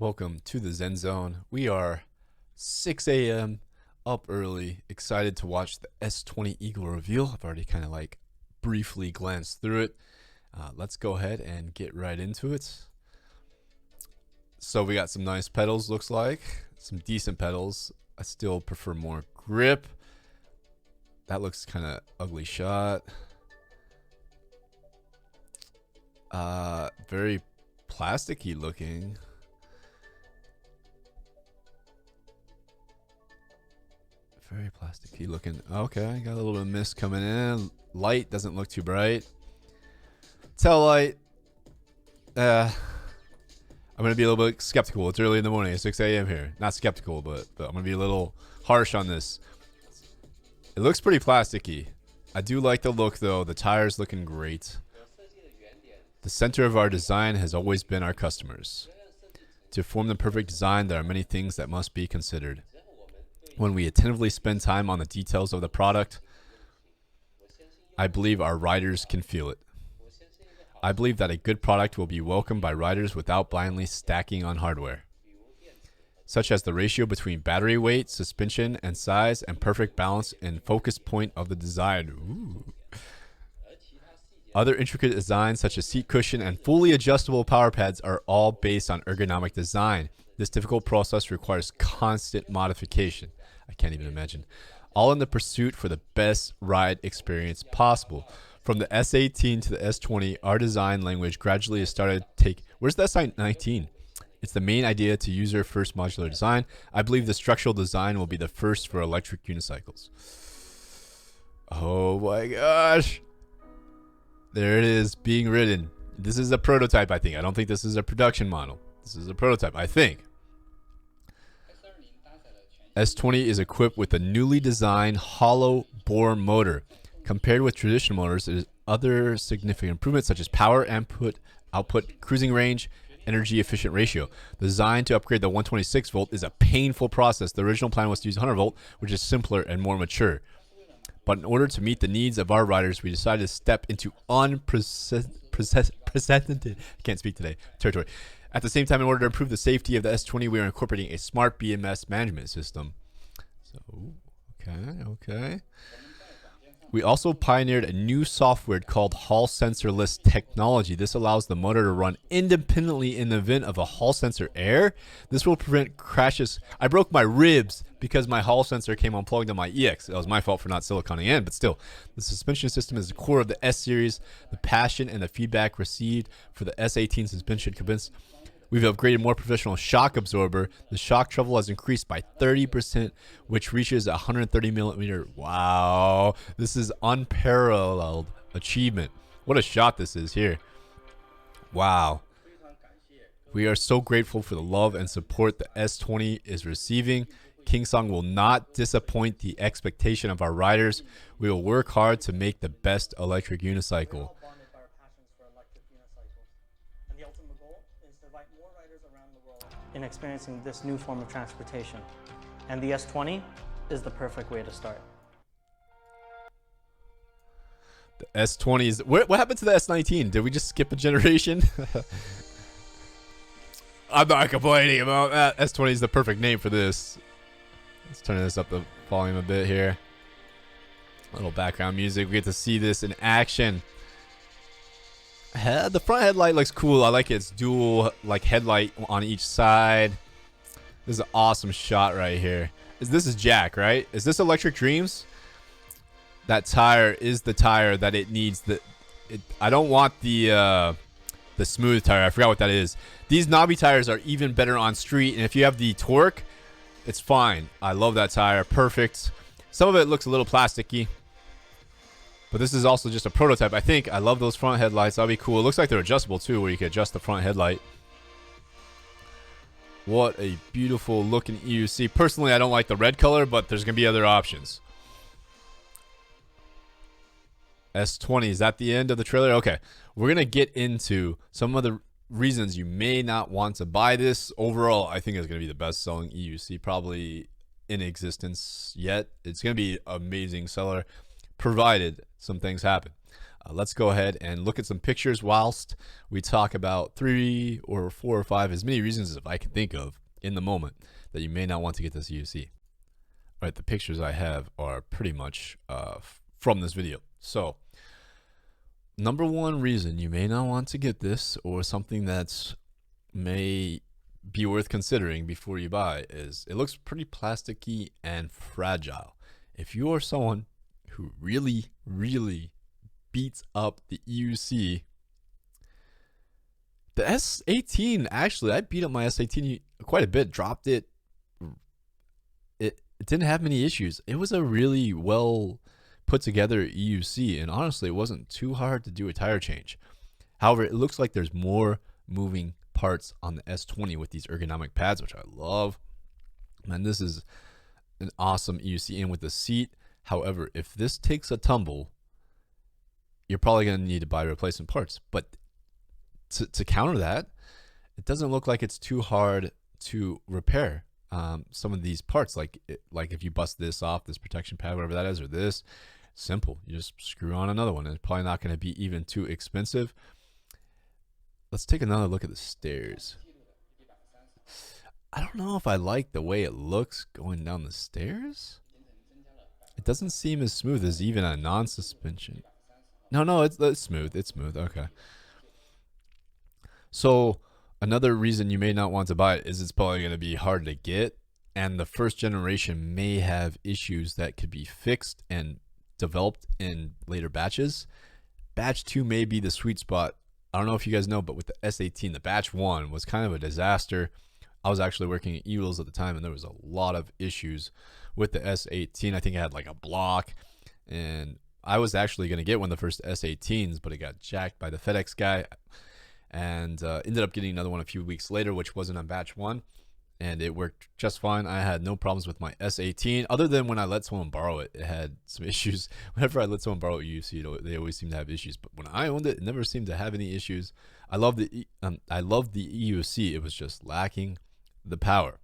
Welcome to the Zen Zone. We are 6 a.m. up early, excited to watch the S20 Eagle reveal. I've already kind of briefly glanced through it. Let's go ahead and get right into it. So we got some nice pedals, looks like. Some decent pedals. I still prefer more grip. That looks kind of ugly shot. Very plasticky looking. Very plasticky looking. Okay, got a little bit of mist coming in. Light doesn't look too bright. Tail light. I'm going to be a little bit skeptical. It's early in the morning. It's 6 a.m. here. Not skeptical, but I'm going to be a little harsh on this. It looks pretty plasticky. I do like the look, though. The tire's looking great. The center of our design has always been our customers. To form the perfect design, there are many things that must be considered. When we attentively spend time on the details of the product, I believe our riders can feel it. I believe that a good product will be welcomed by riders without blindly stacking on hardware, such as the ratio between battery weight, suspension, and size, and perfect balance and focus point of the design. Ooh. Other intricate designs such as seat cushion and fully adjustable power pads are all based on ergonomic design. This difficult process requires constant modification. I can't even imagine. All in the pursuit for the best ride experience possible. From the S18 to the S20, our design language gradually has started to take... Where's the S19? It's the main idea to user-first modular design. I believe the structural design will be the first for electric unicycles. Oh my gosh. There it is, being ridden. This is a prototype, I think. I don't think this is a production model. This is a prototype, I think. S20 is equipped with a newly designed hollow bore motor. Compared with traditional motors, there is other significant improvements such as power output, cruising range, energy efficient ratio. The design to upgrade the 126 volt is a painful process. The original plan was to use 100 volt, which is simpler and more mature. But in order to meet the needs of our riders, we decided to step into unprecedented, I can't speak today, territory. At the same time, in order to improve the safety of the S20, we are incorporating a smart BMS management system. So, okay. We also pioneered a new software called Hall Sensorless technology. This allows the motor to run independently in the event of a Hall sensor error. This will prevent crashes. I broke my ribs because my Hall sensor came unplugged on my EX. That was my fault for not siliconing in, but still. The suspension system is the core of the S series. The passion and the feedback received for the S18 suspension convinced. We've upgraded more professional shock absorber. The shock travel has increased by 30%, which reaches 130 millimeter. Wow, this is unparalleled achievement. What a shot this is here. Wow. We are so grateful for the love and support the S20 is receiving. Kingsong will not disappoint the expectation of our riders. We will work hard to make the best electric unicycle. In experiencing this new form of transportation. And the S20 is the perfect way to start. The S20 is... What happened to the S19? Did we just skip a generation? I'm not complaining about that. S20 is the perfect name for this. Let's turn this up the volume a bit here. A little background music. We get to see this in action. The front headlight looks cool. I like its dual headlight on each side. This is an awesome shot right here. This is Jack, right? Is this Electric Dreams? That tire is the tire that it needs. I don't want the smooth tire. I forgot what that is. These knobby tires are even better on street, and if you have the torque, it's fine. I love that tire. Perfect. Some of it looks a little plasticky. But this is also just a prototype. I think I love those front headlights. That'll be cool. It looks like they're adjustable too, where you can adjust the front headlight. What a beautiful looking EUC. Personally, I don't like the red color, but there's going to be other options. S20, is that the end of the trailer? Okay. We're going to get into some of the reasons you may not want to buy this. Overall, I think it's going to be the best selling EUC probably in existence yet. It's going to be an amazing seller, provided some things happen. let's go ahead and look at some pictures whilst we talk about 3 or 4 or 5, as many reasons as I can think of in the moment that you may not want to get this UC. All right, the pictures I have are pretty much from this video. So, number one reason you may not want to get this, or something that's may be worth considering before you buy, is it looks pretty plasticky and fragile. If you are someone who really beats up the EUC, the S18, actually I beat up my S18 quite a bit, dropped it. It didn't have many issues. It was a really well put together EUC, and honestly it wasn't too hard to do a tire change. However, it looks like there's more moving parts on the S20 with these ergonomic pads, which I love. Man, this is an awesome EUC, and with the seat. However, if this takes a tumble, you're probably going to need to buy replacement parts. But to counter that, it doesn't look like it's too hard to repair some of these parts. Like if you bust this off, this protection pad, whatever that is, or this, simple. You just screw on another one. It's probably not going to be even too expensive. Let's take another look at the stairs. I don't know if I like the way it looks going down the stairs. It doesn't seem as smooth as even a non-suspension. No, it's smooth. It's smooth. Okay. So another reason you may not want to buy it is it's probably going to be hard to get, and the first generation may have issues that could be fixed and developed in later batches. Batch 2 may be the sweet spot. I don't know if you guys know, but with the S18, the batch 1 was kind of a disaster. I was actually working at E-Wheels at the time, and there was a lot of issues with the S18. I think it had like a block, and I was actually going to get one of the first S18s, but it got jacked by the FedEx guy, and ended up getting another one a few weeks later, which wasn't on batch 1, and it worked just fine. I had no problems with my S18, other than when I let someone borrow it. It had some issues. Whenever I let someone borrow a UC, they always seem to have issues, but when I owned it, it never seemed to have any issues. I loved the EUC. It was just lacking the power.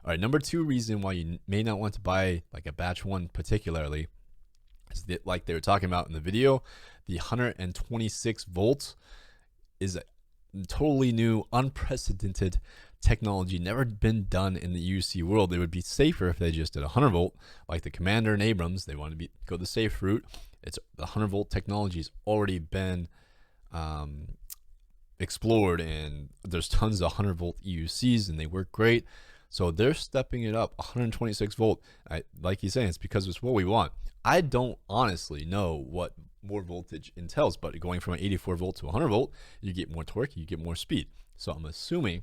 All right, number 2 reason why you may not want to buy like a batch 1 particularly is that, like they were talking about in the video, the 126 volts is a totally new, unprecedented technology, never been done in the UC world. It would be safer if they just did 100 volt, like the Commander and Abrams. They want to go the safe route. It's the 100 volt technology has already been explored, and there's tons of 100 volt EUCs, and they work great. So they're stepping it up, 126 volt. Like he's saying, it's because it's what we want. I don't honestly know what more voltage entails, but going from an 84 volt to 100 volt, you get more torque, you get more speed. So I'm assuming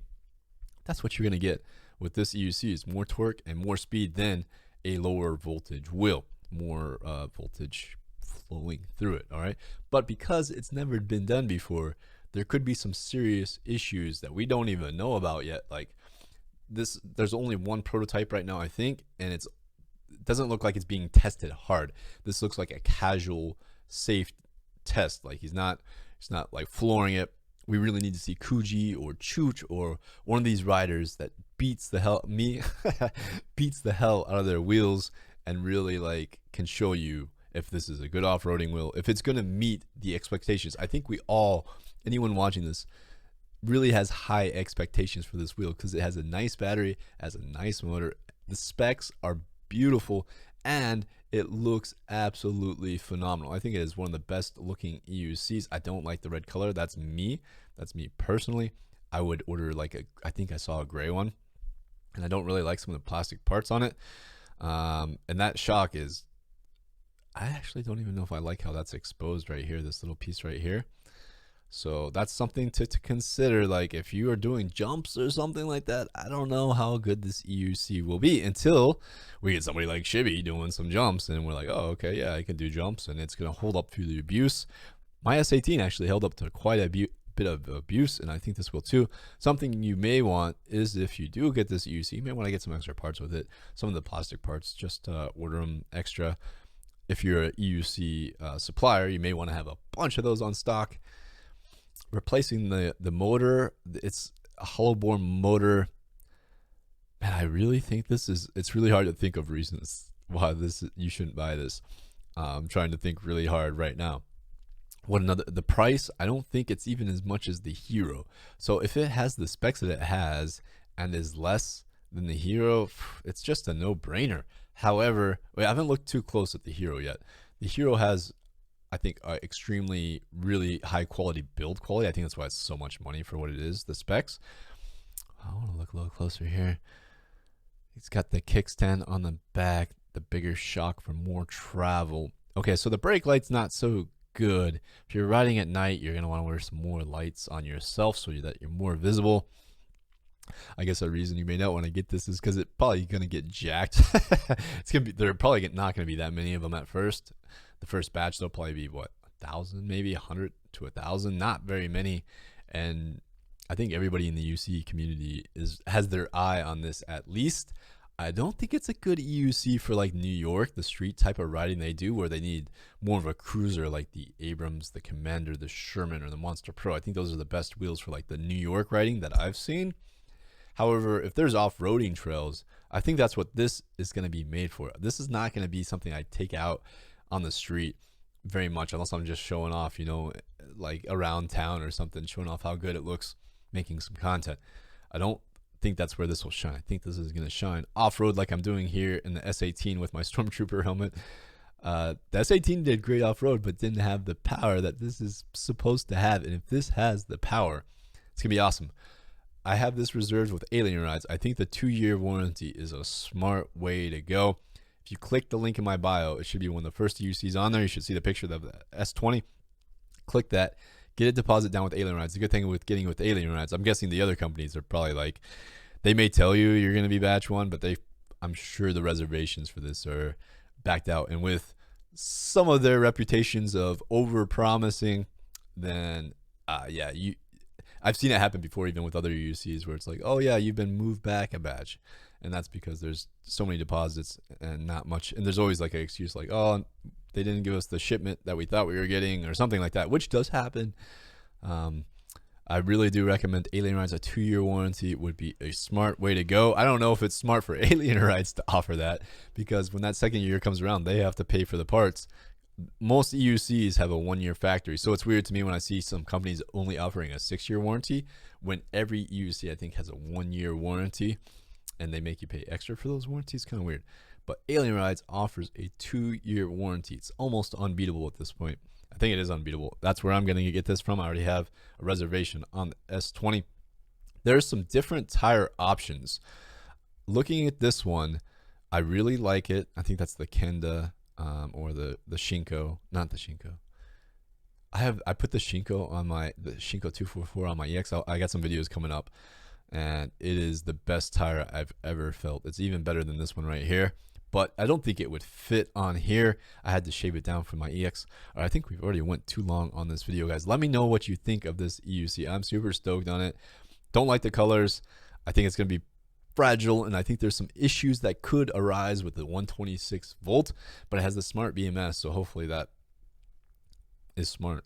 that's what you're going to get with this EUC, is more torque and more speed than a lower voltage will. More voltage flowing through it, all right? But because it's never been done before, there could be some serious issues that we don't even know about yet. Like this, there's only one prototype right now, I think, and it doesn't look like it's being tested hard. This looks like a casual, safe test. Like he's not like flooring it. We really need to see Kuji or Chooch or one of these riders that beats the hell out of their wheels and really like can show you if this is a good off-roading wheel, if it's going to meet the expectations. I think anyone watching this really has high expectations for this wheel because it has a nice battery, has a nice motor. The specs are beautiful, and it looks absolutely phenomenal. I think it is one of the best looking EUCs. I don't like the red color. That's me personally. I would order I think I saw a gray one, and I don't really like some of the plastic parts on it. And that shock is, I actually don't even know if I like how that's exposed right here, this little piece right here. So that's something to consider. Like if you are doing jumps or something like that, I don't know how good this EUC will be until we get somebody like Shibby doing some jumps, and we're like, oh, okay, yeah, I can do jumps, and it's going to hold up through the abuse. My S18 actually held up to quite a bit of abuse, and I think this will too. Something you may want is, if you do get this EUC, you may want to get some extra parts with it. Some of the plastic parts, just order them extra. If you're an EUC supplier, you may want to have a bunch of those on stock. Replacing the motor, it's a hollow bore motor. Man, I really think it's really hard to think of reasons why you shouldn't buy this. I'm trying to think really hard right now. The price, I don't think it's even as much as the Hero. So if it has the specs that it has and is less than the Hero, it's just a no-brainer. However, I haven't looked too close at the Hero yet. The Hero has, I think, extremely really high quality build quality. I think that's why it's so much money for what it is, the specs. I want to look a little closer here. It's got the kickstand on the back, the bigger shock for more travel. Okay, so the brake light's not so good. If you're riding at night, you're going to want to wear some more lights on yourself so that you're more visible. I guess a reason you may not want to get this is because it's probably going to get jacked. They're probably not going to be that many of them at first. The first batch, they'll probably be, what, 1,000, maybe 100 to 1,000, not very many. And I think everybody in the UC community has their eye on this at least. I don't think it's a good EUC for like New York, the street type of riding they do, where they need more of a cruiser like the Abrams, the Commander, the Sherman, or the Monster Pro. I think those are the best wheels for like the New York riding that I've seen. However, if there's off-roading trails, I think that's what this is going to be made for. This is not going to be something I take out on the street very much unless I'm just showing off, you know, like around town or something, showing off how good it looks, making some content. I don't think that's where this will shine. I think this is going to shine off-road like I'm doing here in the S18 with my Stormtrooper helmet. The S18 did great off-road, but didn't have the power that this is supposed to have. And if this has the power, it's going to be awesome. I have this reserved with Alien Rides. I think the 2-year warranty is a smart way to go. If you click the link in my bio, it should be one of the first UCs on there. You should see the picture of the S20. Click that. Get a deposit down with Alien Rides. The good thing with getting with Alien Rides, I'm guessing the other companies are probably like, they may tell you you're going to be batch one, but I'm sure the reservations for this are backed out. And with some of their reputations of over promising, then yeah, I've seen it happen before, even with other UCs, where it's like, oh yeah, you've been moved back a batch, and that's because there's so many deposits and not much. And there's always like an excuse like, oh, they didn't give us the shipment that we thought we were getting, or something like that, which does happen. I really do recommend Alien Rides. A 2-year warranty would be a smart way to go. I don't know if it's smart for Alien Rides to offer that, because when that second year comes around, they have to pay for the parts. Most EUCs have a 1-year factory, so it's weird to me when I see some companies only offering a 6-year warranty when every EUC I think has a 1-year warranty, and they make you pay extra for those warranties. Kind of weird. But Alien Rides offers a 2-year warranty. It's almost unbeatable at this point. I think it is unbeatable. That's where I'm going to get this from. I already have a reservation on the S20. There's some different tire options. Looking at this one, I really like it. I think that's the Kenda or the Shinko, not the Shinko. I put the Shinko on the Shinko 244 on my EX. I got some videos coming up, and it is the best tire I've ever felt. It's even better than this one right here. But I don't think it would fit on here. I had to shave it down for my EX. I think we've already went too long on this video, guys. Let me know what you think of this EUC. I'm super stoked on it. Don't like the colors. I think it's going to be fragile, and I think there's some issues that could arise with the 126 volt, but it has the smart BMS, so hopefully that is smart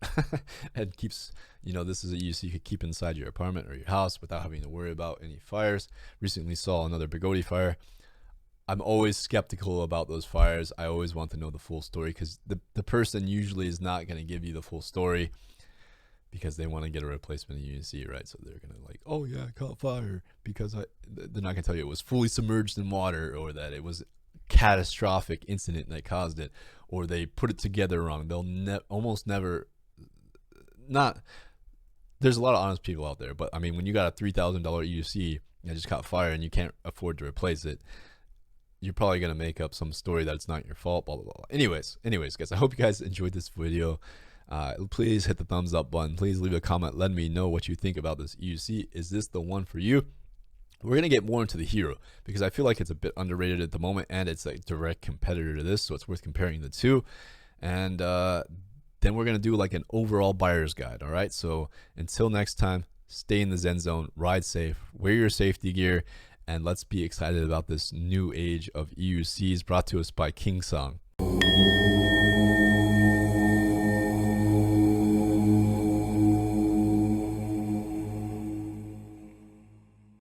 and keeps, you know, this is a EUC you could keep inside your apartment or your house without having to worry about any fires. Recently saw another Bigoti fire. I'm always skeptical about those fires. I always want to know the full story, because the person usually is not going to give you the full story because they want to get a replacement UNICYCLE, right? So they're going to like, oh yeah, I caught fire, because they're not going to tell you it was fully submerged in water, or that it was a catastrophic incident that caused it, or they put it together wrong. They'll almost never, not, there's a lot of honest people out there, but I mean, when you got a $3,000 EUC that just caught fire and you can't afford to replace it, you're probably going to make up some story that it's not your fault, blah, blah, blah. Anyways, guys, I hope you guys enjoyed this video. Please hit the thumbs up button. Please leave a comment. Let me know what you think about this EUC. Is this the one for you? We're going to get more into the Hero, because I feel like it's a bit underrated at the moment, and it's a direct competitor to this, so it's worth comparing the two. And then we're going to do like an overall buyer's guide, all right? So until next time, stay in the Zen zone, ride safe, wear your safety gear, and let's be excited about this new age of EUCs brought to us by King Song.